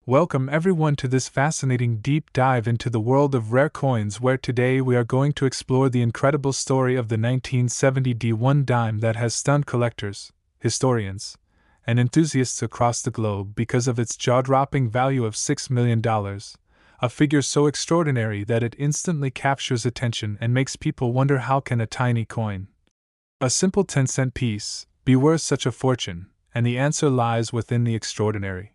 Welcome everyone to this fascinating deep dive into the world of rare coins, where today we are going to explore the incredible story of the 1970 D1 dime that has stunned collectors, historians, and enthusiasts across the globe because of its jaw-dropping value of $6 million, a figure so extraordinary that it instantly captures attention and makes people wonder, how can a tiny coin, a simple 10-cent piece, be worth such a fortune? And the answer lies within the extraordinary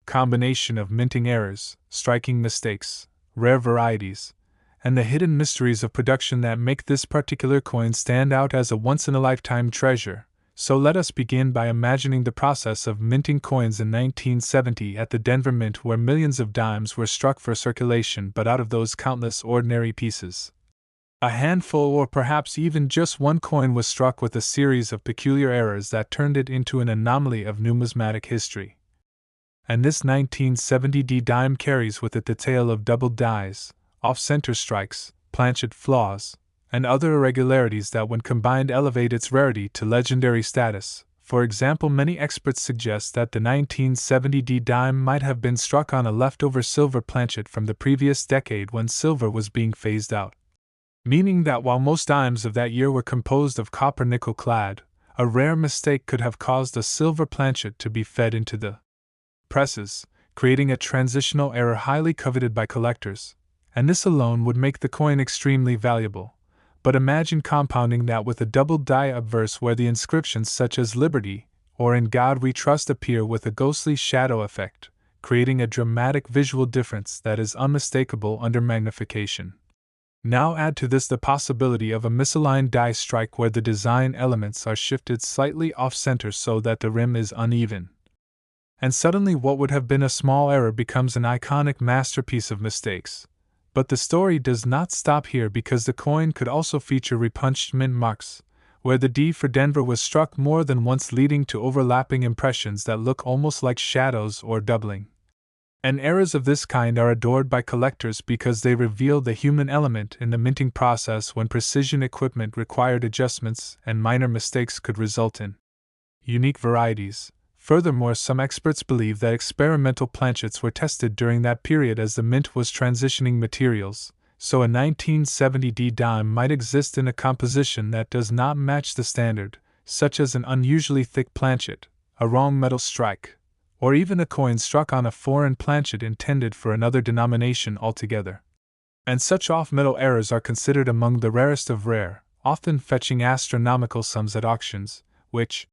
combination of minting errors, striking mistakes, rare varieties, and the hidden mysteries of production that make this particular coin stand out as a once-in-a-lifetime treasure. So let us begin by imagining the process of minting coins in 1970 at the Denver Mint, where millions of dimes were struck for circulation, but out of those countless ordinary pieces, a handful or perhaps even just one coin was struck with a series of peculiar errors that turned it into an anomaly of numismatic history. And this 1970 D dime carries with it the tale of doubled dies, off-center strikes, planchet flaws, and other irregularities that when combined elevate its rarity to legendary status. For example, many experts suggest that the 1970 D dime might have been struck on a leftover silver planchet from the previous decade when silver was being phased out, meaning that while most dimes of that year were composed of copper nickel clad, a rare mistake could have caused a silver planchet to be fed into the presses, creating a transitional error highly coveted by collectors, and this alone would make the coin extremely valuable. But imagine compounding that with a doubled die obverse where the inscriptions such as Liberty or In God We Trust appear with a ghostly shadow effect, creating a dramatic visual difference that is unmistakable under magnification. Now add to this the possibility of a misaligned die strike where the design elements are shifted slightly off-center so that the rim is uneven, and suddenly what would have been a small error becomes an iconic masterpiece of mistakes. But the story does not stop here, because the coin could also feature repunched mint marks, where the D for Denver was struck more than once, leading to overlapping impressions that look almost like shadows or doubling. And errors of this kind are adored by collectors because they reveal the human element in the minting process when precision equipment required adjustments and minor mistakes could result in unique varieties. Furthermore, some experts believe that experimental planchets were tested during that period as the mint was transitioning materials, so a 1970 D dime might exist in a composition that does not match the standard, such as an unusually thick planchet, a wrong metal strike, or even a coin struck on a foreign planchet intended for another denomination altogether. And such off-metal errors are considered among the rarest of rare, often fetching astronomical sums at auctions, which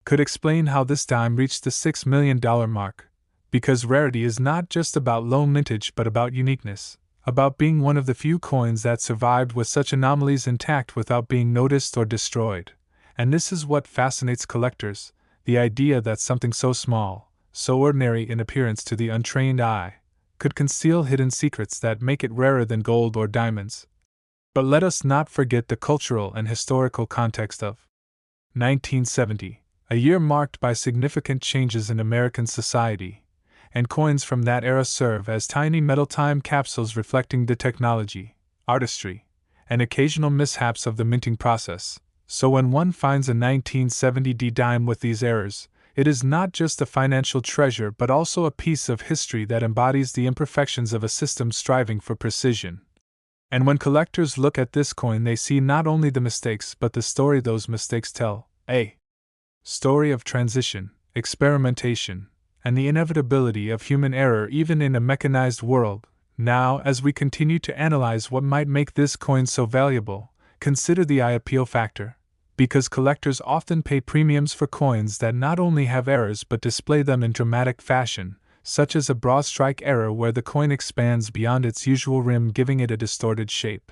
could explain how this dime reached the $6 million mark, because rarity is not just about low mintage but about uniqueness, about being one of the few coins that survived with such anomalies intact without being noticed or destroyed. And this is what fascinates collectors, the idea that something so small, so ordinary in appearance to the untrained eye, could conceal hidden secrets that make it rarer than gold or diamonds. But let us not forget the cultural and historical context of 1970. A year marked by significant changes in American society, and coins from that era serve as tiny metal time capsules reflecting the technology, artistry, and occasional mishaps of the minting process. So when one finds a 1970 D dime with these errors, it is not just a financial treasure but also a piece of history that embodies the imperfections of a system striving for precision. And when collectors look at this coin, they see not only the mistakes but the story those mistakes tell, a story of transition, experimentation, and the inevitability of human error even in a mechanized world. Now, as we continue to analyze what might make this coin so valuable, consider the eye appeal factor, because collectors often pay premiums for coins that not only have errors but display them in dramatic fashion, such as a broad strike error where the coin expands beyond its usual rim, giving it a distorted shape,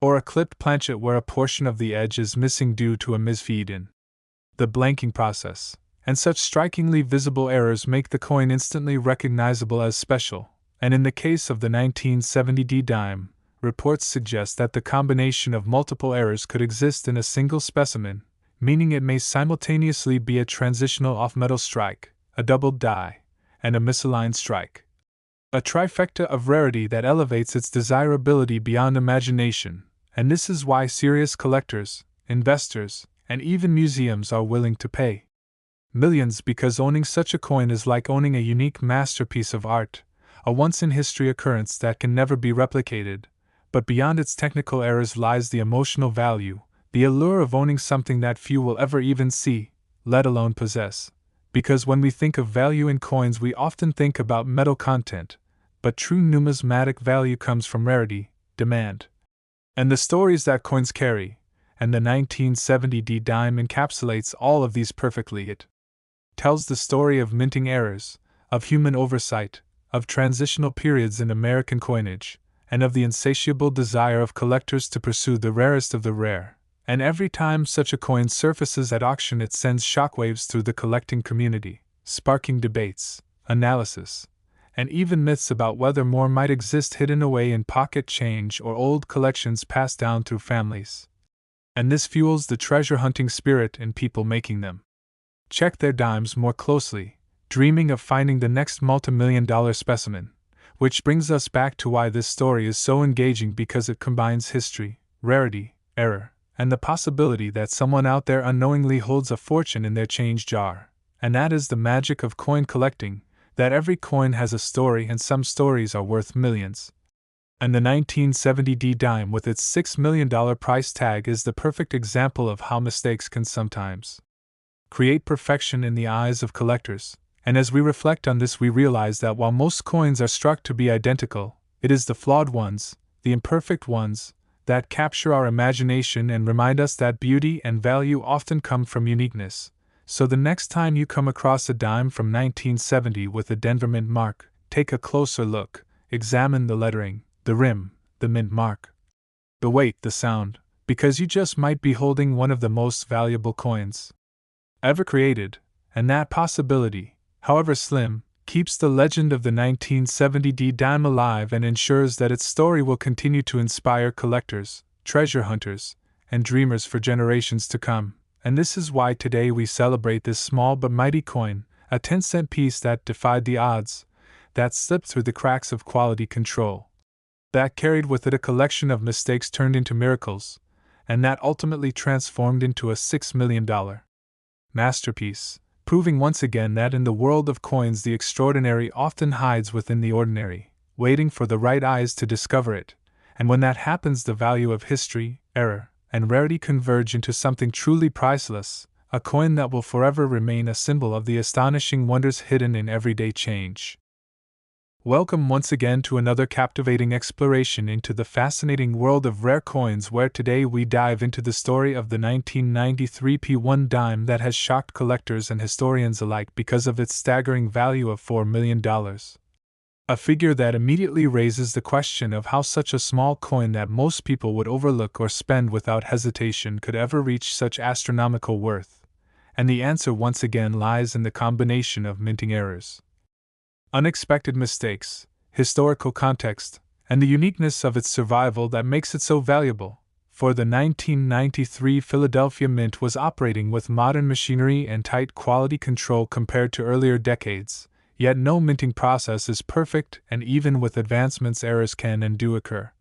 or a clipped planchet where a portion of the edge is missing due to a misfeed in the blanking process. And such strikingly visible errors make the coin instantly recognizable as special. And in the case of the 1970 D dime, reports suggest that the combination of multiple errors could exist in a single specimen, meaning it may simultaneously be a transitional off-metal strike, a doubled die, and a misaligned strike. A trifecta of rarity that elevates its desirability beyond imagination, and this is why serious collectors, investors, and even museums are willing to pay Millions, because owning such a coin is like owning a unique masterpiece of art, a once-in-history occurrence that can never be replicated. But beyond its technical errors lies the emotional value, the allure of owning something that few will ever even see, let alone possess. Because when we think of value in coins, we often think about metal content, but true numismatic value comes from rarity, demand, and the stories that coins carry, and the 1970 dime encapsulates all of these perfectly. It tells the story of minting errors, of human oversight, of transitional periods in American coinage, and of the insatiable desire of collectors to pursue the rarest of the rare. And every time such a coin surfaces at auction, it sends shockwaves through the collecting community, sparking debates, analysis, and even myths about whether more might exist hidden away in pocket change or old collections passed down through families. And this fuels the treasure hunting spirit in people making them. Check their dimes more closely, dreaming of finding the next multi-million-dollar specimen. Which brings us back to why this story is so engaging, because it combines history, rarity, error, and the possibility that someone out there unknowingly holds a fortune in their change jar. And that is the magic of coin collecting, that every coin has a story, and some stories are worth millions. And the 1970 dime with its $6 million price tag is the perfect example of how mistakes can sometimes create perfection in the eyes of collectors. And as we reflect on this, we realize that while most coins are struck to be identical, it is the flawed ones, the imperfect ones, that capture our imagination and remind us that beauty and value often come from uniqueness. So the next time you come across a dime from 1970 with a Denver mint mark, take a closer look, examine the lettering, the rim, the mint mark, the weight, the sound, because you just might be holding one of the most valuable coins ever created, and that possibility, however slim, keeps the legend of the 1970 dime alive and ensures that its story will continue to inspire collectors, treasure hunters, and dreamers for generations to come. And this is why today we celebrate this small but mighty coin, a 10-cent piece that defied the odds, that slipped through the cracks of quality control, that carried with it a collection of mistakes turned into miracles, and that ultimately transformed into a $6 million masterpiece, proving once again that in the world of coins the extraordinary often hides within the ordinary, waiting for the right eyes to discover it. And when that happens, the value of history, error, and rarity converge into something truly priceless, a coin that will forever remain a symbol of the astonishing wonders hidden in everyday change. Welcome once again to another captivating exploration into the fascinating world of rare coins, where today we dive into the story of the 1993 P1 dime that has shocked collectors and historians alike because of its staggering value of $4 million. A figure that immediately raises the question of how such a small coin that most people would overlook or spend without hesitation could ever reach such astronomical worth. And the answer once again lies in the combination of minting errors, unexpected mistakes, historical context, and the uniqueness of its survival that makes it so valuable. For the 1993 Philadelphia Mint was operating with modern machinery and tight quality control compared to earlier decades, yet no minting process is perfect, and even with advancements, errors can and do occur.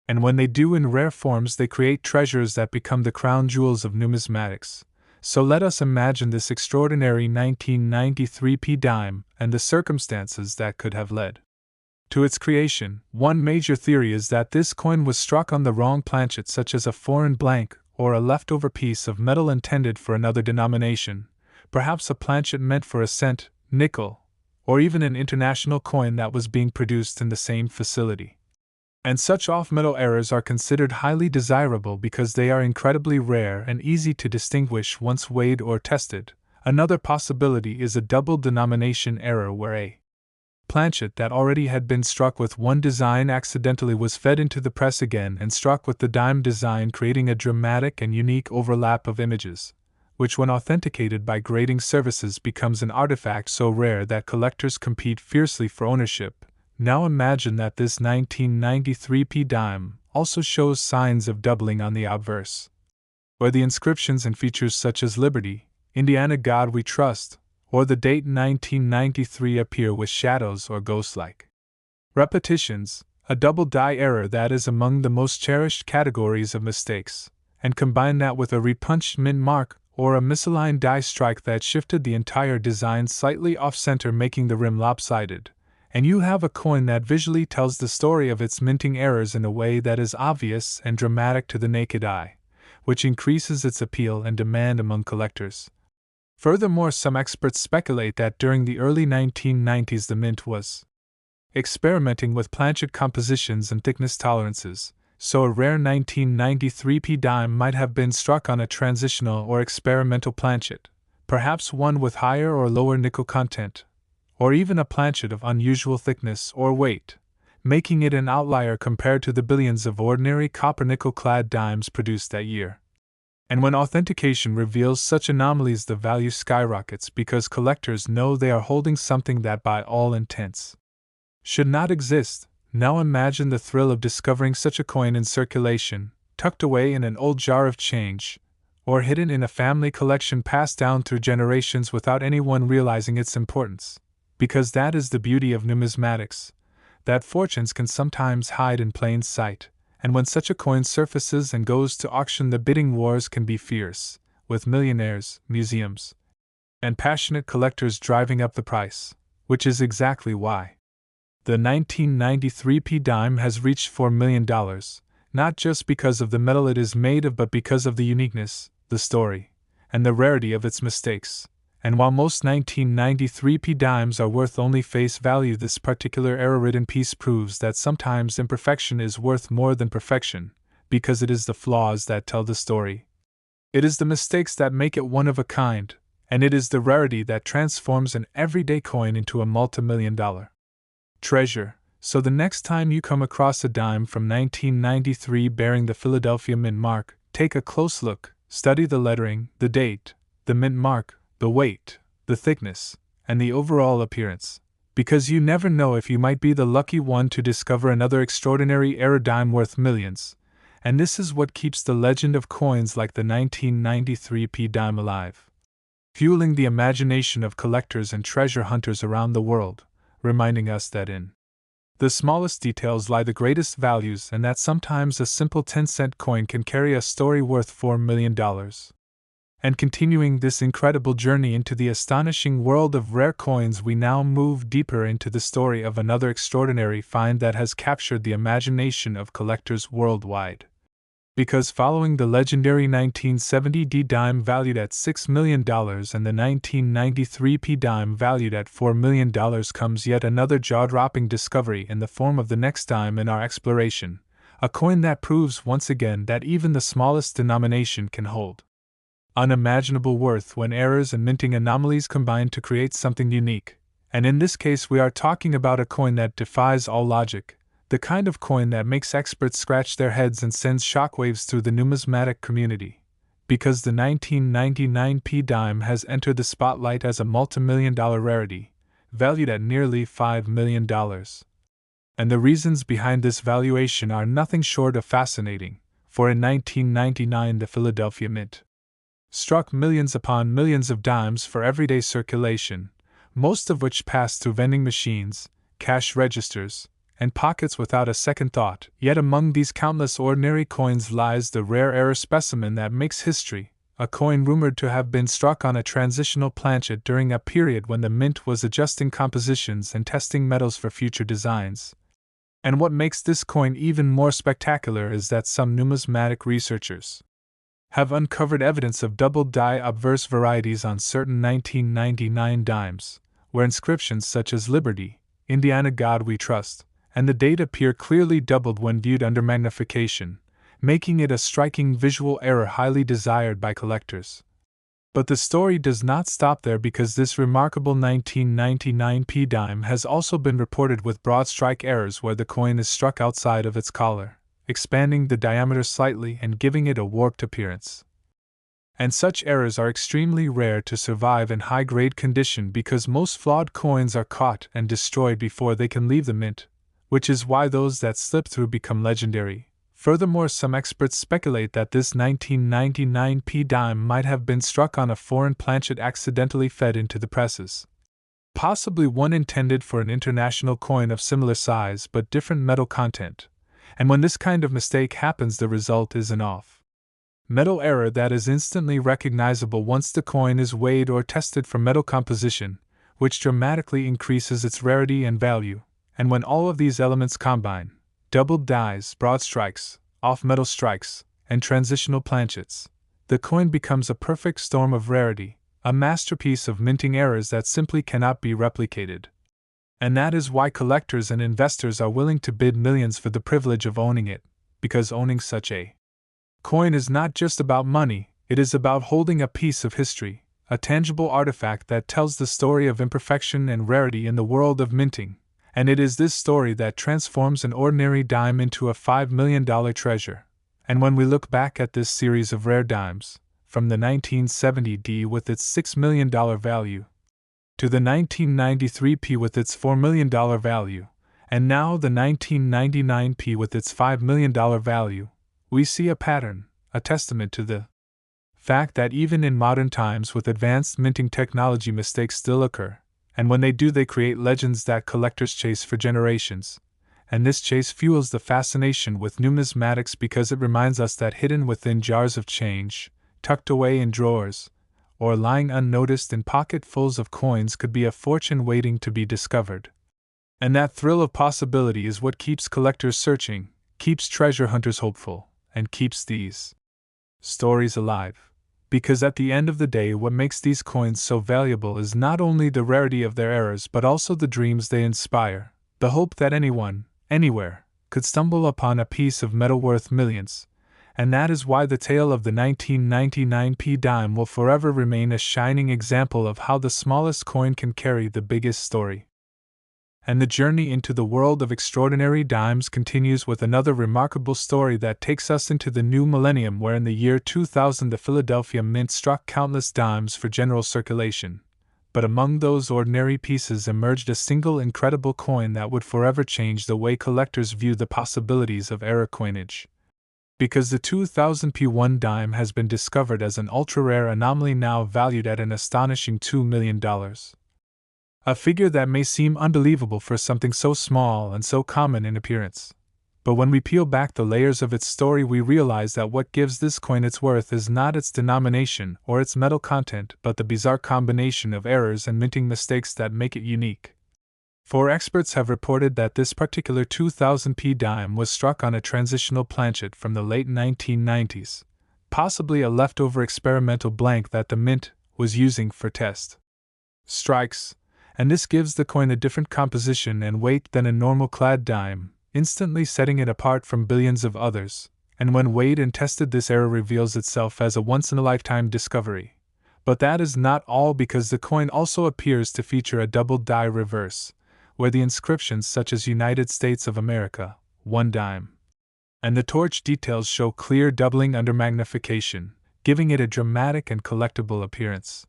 And when they do in rare forms, they create treasures that become the crown jewels of numismatics. So let us imagine this extraordinary 1993 P dime and the circumstances that could have led to its creation. One major theory is that this coin was struck on the wrong planchet, such as a foreign blank or a leftover piece of metal intended for another denomination, perhaps a planchet meant for a cent, nickel, or even an international coin that was being produced in the same facility. And such off-metal errors are considered highly desirable because they are incredibly rare and easy to distinguish once weighed or tested. Another possibility is a double denomination error, where a planchet that already had been struck with one design accidentally was fed into the press again and struck with the dime design, creating a dramatic and unique overlap of images, which when authenticated by grading services becomes an artifact so rare that collectors compete fiercely for ownership. Now imagine that this 1993 P dime also shows signs of doubling on the obverse, where the inscriptions and features such as Liberty, Indiana God We Trust, or the date 1993 appear with shadows or ghost-like repetitions, a double die error that is among the most cherished categories of mistakes, and combine that with a repunched mint mark, or a misaligned die strike that shifted the entire design slightly off-center, making the rim lopsided, and you have a coin that visually tells the story of its minting errors in a way that is obvious and dramatic to the naked eye, which increases its appeal and demand among collectors. Furthermore, some experts speculate that during the early 1990s the mint was experimenting with planchet compositions and thickness tolerances, so a rare 1993 P dime might have been struck on a transitional or experimental planchet, perhaps one with higher or lower nickel content, or even a planchet of unusual thickness or weight, making it an outlier compared to the billions of ordinary copper-nickel clad dimes produced that year. And when authentication reveals such anomalies, the value skyrockets because collectors know they are holding something that, by all intents, should not exist. Now imagine the thrill of discovering such a coin in circulation, tucked away in an old jar of change, or hidden in a family collection passed down through generations without anyone realizing its importance. Because that is the beauty of numismatics, that fortunes can sometimes hide in plain sight, and when such a coin surfaces and goes to auction, the bidding wars can be fierce, with millionaires, museums, and passionate collectors driving up the price, which is exactly why the 1993 P dime has reached $4 million, not just because of the metal it is made of, but because of the uniqueness, the story, and the rarity of its mistakes. And while most 1993 P dimes are worth only face value, this particular error-ridden piece proves that sometimes imperfection is worth more than perfection, because it is the flaws that tell the story. It is the mistakes that make it one of a kind, and it is the rarity that transforms an everyday coin into a multi-million-dollar treasure. So the next time you come across a dime from 1993 bearing the Philadelphia mint mark, take a close look, study the lettering, the date, the mint mark, the weight, the thickness, and the overall appearance, because you never know if you might be the lucky one to discover another extraordinary error dime worth millions, and this is what keeps the legend of coins like the 1993 P dime alive, fueling the imagination of collectors and treasure hunters around the world, reminding us that in the smallest details lie the greatest values, and that sometimes a simple 10-cent coin can carry a story worth $4 million. And continuing this incredible journey into the astonishing world of rare coins, we now move deeper into the story of another extraordinary find that has captured the imagination of collectors worldwide. Because following the legendary 1970 D dime valued at $6 million and the 1993 P dime valued at $4 million comes yet another jaw-dropping discovery in the form of the next dime in our exploration, a coin that proves once again that even the smallest denomination can hold unimaginable worth when errors and minting anomalies combine to create something unique. And in this case we are talking about a coin that defies all logic, the kind of coin that makes experts scratch their heads and sends shockwaves through the numismatic community, because the 1999 P dime has entered the spotlight as a multi-million-dollar rarity, valued at nearly $5 million. And the reasons behind this valuation are nothing short of fascinating, for in 1999 the Philadelphia Mint struck millions upon millions of dimes for everyday circulation, most of which passed through vending machines, cash registers, and pockets without a second thought. Yet among these countless ordinary coins lies the rare error specimen that makes history, a coin rumored to have been struck on a transitional planchet during a period when the mint was adjusting compositions and testing metals for future designs. And what makes this coin even more spectacular is that some numismatic researchers have uncovered evidence of doubled die obverse varieties on certain 1999 dimes, where inscriptions such as Liberty, Indiana God We Trust, and the date appear clearly doubled when viewed under magnification, making it a striking visual error highly desired by collectors. But the story does not stop there, because this remarkable 1999 P dime has also been reported with broad strike errors where the coin is struck outside of its collar, expanding the diameter slightly and giving it a warped appearance. And such errors are extremely rare to survive in high-grade condition, because most flawed coins are caught and destroyed before they can leave the mint, which is why those that slip through become legendary. Furthermore, some experts speculate that this 1999 P dime might have been struck on a foreign planchet accidentally fed into the presses, possibly one intended for an international coin of similar size but different metal content. And when this kind of mistake happens, the result is an off Metal error that is instantly recognizable once the coin is weighed or tested for metal composition, which dramatically increases its rarity and value. And when all of these elements combine, doubled dies, broad strikes, off-metal strikes, and transitional planchets, the coin becomes a perfect storm of rarity, a masterpiece of minting errors that simply cannot be replicated. And that is why collectors and investors are willing to bid millions for the privilege of owning it, because owning such a coin is not just about money, it is about holding a piece of history, a tangible artifact that tells the story of imperfection and rarity in the world of minting. And it is this story that transforms an ordinary dime into a $5 million treasure. And when we look back at this series of rare dimes, from the 1970 D with its $6 million value, to the 1993 P with its $4 million value, and now the 1999 P with its $5 million value, we see a pattern, a testament to the fact that even in modern times with advanced minting technology, mistakes still occur, and when they do, they create legends that collectors chase for generations. And this chase fuels the fascination with numismatics because it reminds us that hidden within jars of change, tucked away in drawers, or lying unnoticed in pocketfuls of coins could be a fortune waiting to be discovered. And that thrill of possibility is what keeps collectors searching, keeps treasure hunters hopeful, and keeps these stories alive. Because at the end of the day, what makes these coins so valuable is not only the rarity of their errors but also the dreams they inspire, the hope that anyone, anywhere, could stumble upon a piece of metal worth millions. And that is why the tale of the 1999 P dime will forever remain a shining example of how the smallest coin can carry the biggest story. And the journey into the world of extraordinary dimes continues with another remarkable story that takes us into the new millennium, where in the year 2000 the Philadelphia Mint struck countless dimes for general circulation. But among those ordinary pieces emerged a single incredible coin that would forever change the way collectors view the possibilities of error coinage. Because the 2000 P1 dime has been discovered as an ultra-rare anomaly now valued at an astonishing $2 million. A figure that may seem unbelievable for something so small and so common in appearance. But when we peel back the layers of its story, we realize that what gives this coin its worth is not its denomination or its metal content, but the bizarre combination of errors and minting mistakes that make it unique. For experts have reported that this particular 2000 P dime was struck on a transitional planchet from the late 1990s, possibly a leftover experimental blank that the mint was using for test strikes. And this gives the coin a different composition and weight than a normal clad dime, instantly setting it apart from billions of others. And when weighed and tested, this error reveals itself as a once-in-a-lifetime discovery. But that is not all, because the coin also appears to feature a double die reverse, where the inscriptions such as United States of America, 1 dime, and the torch details show clear doubling under magnification, giving it a dramatic and collectible appearance.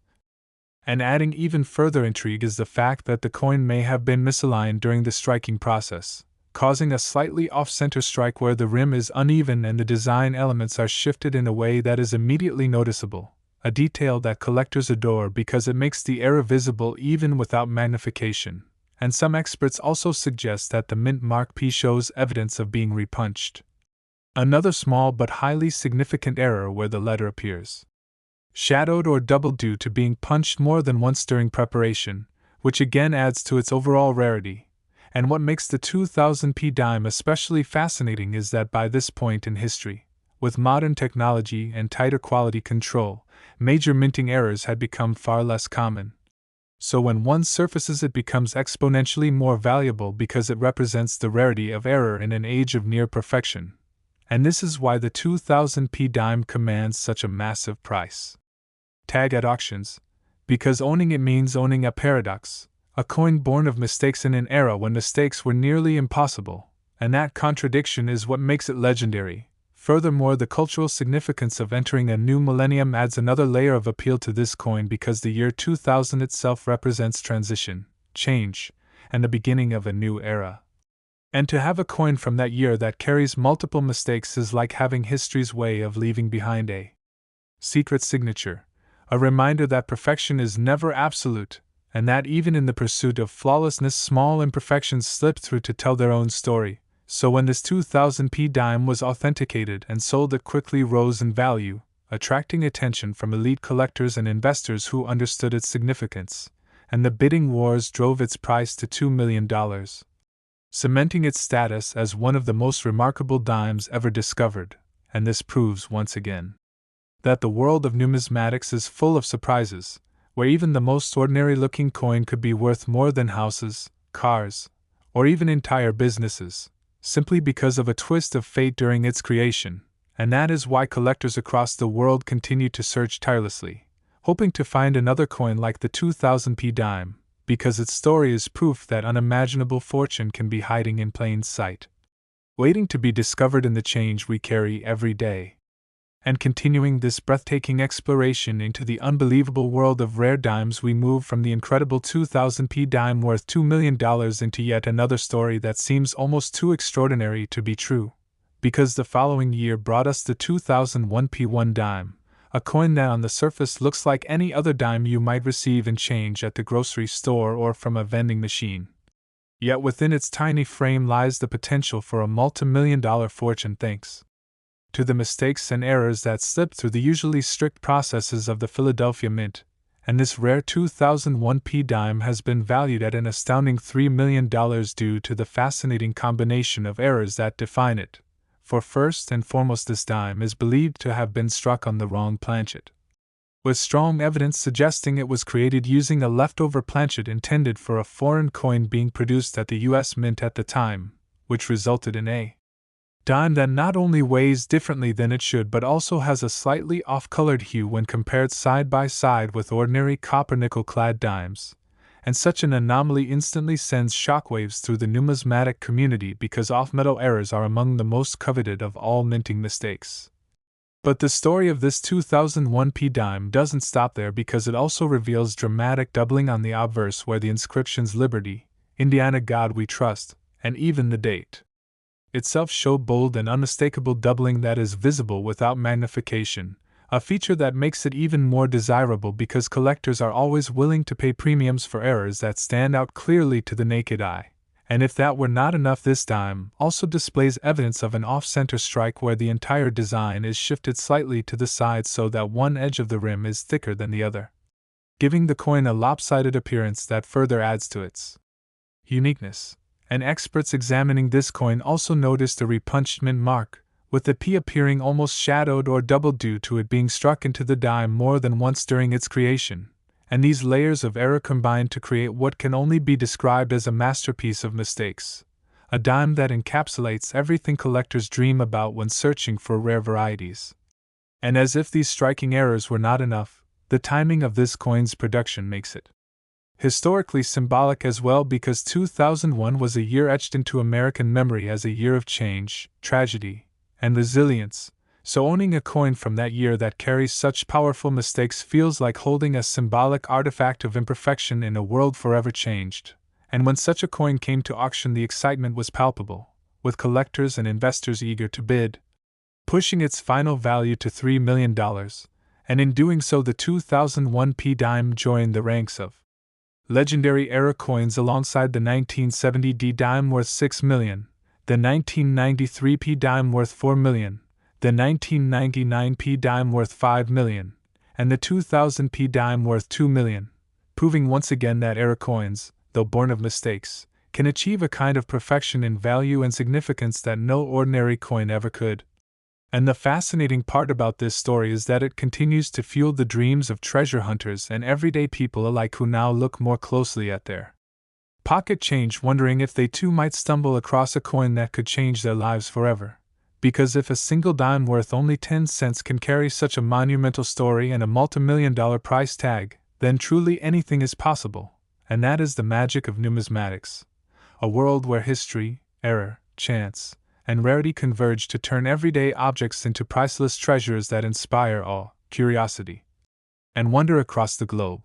And adding even further intrigue is the fact that the coin may have been misaligned during the striking process, causing a slightly off-center strike where the rim is uneven and the design elements are shifted in a way that is immediately noticeable, a detail that collectors adore because it makes the error visible even without magnification. And some experts also suggest that the mint mark P shows evidence of being repunched. Another small but highly significant error where the letter appears shadowed or doubled due to being punched more than once during preparation, which again adds to its overall rarity. And what makes the 2000 P dime especially fascinating is that by this point in history, with modern technology and tighter quality control, major minting errors had become far less common. So when one surfaces, it becomes exponentially more valuable because it represents the rarity of error in an age of near perfection. And this is why the 2000 P dime commands such a massive price tag at auctions, because owning it means owning a paradox, a coin born of mistakes in an era when mistakes were nearly impossible, and that contradiction is what makes it legendary. Furthermore, the cultural significance of entering a new millennium adds another layer of appeal to this coin because the year 2000 itself represents transition, change, and the beginning of a new era. And to have a coin from that year that carries multiple mistakes is like having history's way of leaving behind a secret signature, a reminder that perfection is never absolute, and that even in the pursuit of flawlessness, small imperfections slip through to tell their own story. So when this 2000 P dime was authenticated and sold, it quickly rose in value, attracting attention from elite collectors and investors who understood its significance, and the bidding wars drove its price to $2 million, cementing its status as one of the most remarkable dimes ever discovered. And this proves once again that the world of numismatics is full of surprises, where even the most ordinary-looking coin could be worth more than houses, cars, or even entire businesses, simply because of a twist of fate during its creation. And that is why collectors across the world continue to search tirelessly, hoping to find another coin like the 2000p dime, because its story is proof that unimaginable fortune can be hiding in plain sight, waiting to be discovered in the change we carry every day. And continuing this breathtaking exploration into the unbelievable world of rare dimes, we move from the incredible 2000p dime worth $2 million into yet another story that seems almost too extraordinary to be true, because the following year brought us the 2001p1 dime, a coin that on the surface looks like any other dime you might receive in change at the grocery store or from a vending machine. Yet within its tiny frame lies the potential for a multi-million-dollar fortune thanks to the mistakes and errors that slipped through the usually strict processes of the Philadelphia Mint, and this rare 2001p dime has been valued at an astounding $3 million due to the fascinating combination of errors that define it. For first and foremost, this dime is believed to have been struck on the wrong planchet, with strong evidence suggesting it was created using a leftover planchet intended for a foreign coin being produced at the U.S. Mint at the time, which resulted in a dime that not only weighs differently than it should but also has a slightly off-colored hue when compared side by side with ordinary copper-nickel-clad dimes. And such an anomaly instantly sends shockwaves through the numismatic community because off-metal errors are among the most coveted of all minting mistakes. But the story of this 2001p dime doesn't stop there, because it also reveals dramatic doubling on the obverse, where the inscriptions Liberty, Indiana God We Trust, and even the date itself show bold and unmistakable doubling that is visible without magnification, a feature that makes it even more desirable because collectors are always willing to pay premiums for errors that stand out clearly to the naked eye. And if that were not enough, this dime also displays evidence of an off-center strike where the entire design is shifted slightly to the side so that one edge of the rim is thicker than the other, giving the coin a lopsided appearance that further adds to its uniqueness. And experts examining this coin also noticed a repunched mint mark, with the P appearing almost shadowed or doubled due to it being struck into the dime more than once during its creation. And these layers of error combine to create what can only be described as a masterpiece of mistakes, a dime that encapsulates everything collectors dream about when searching for rare varieties. And as if these striking errors were not enough, the timing of this coin's production makes it historically symbolic as well, because 2001 was a year etched into American memory as a year of change, tragedy, and resilience, so owning a coin from that year that carries such powerful mistakes feels like holding a symbolic artifact of imperfection in a world forever changed. And when such a coin came to auction, the excitement was palpable, with collectors and investors eager to bid, pushing its final value to $3 million, and in doing so the 2001p dime joined the ranks of legendary era coins alongside the 1970D dime worth $6 million, the 1993p dime worth $4 million, the 1999p dime worth $5 million, and the 2000p dime worth $2 million, proving once again that era coins, though born of mistakes, can achieve a kind of perfection in value and significance that no ordinary coin ever could. And the fascinating part about this story is that it continues to fuel the dreams of treasure hunters and everyday people alike, who now look more closely at their pocket change, wondering if they too might stumble across a coin that could change their lives forever. Because if a single dime worth only 10 cents can carry such a monumental story and a multi-million-dollar price tag, then truly anything is possible. And that is the magic of numismatics, a world where history, error, chance, and rarity converge to turn everyday objects into priceless treasures that inspire awe, curiosity, and wonder across the globe.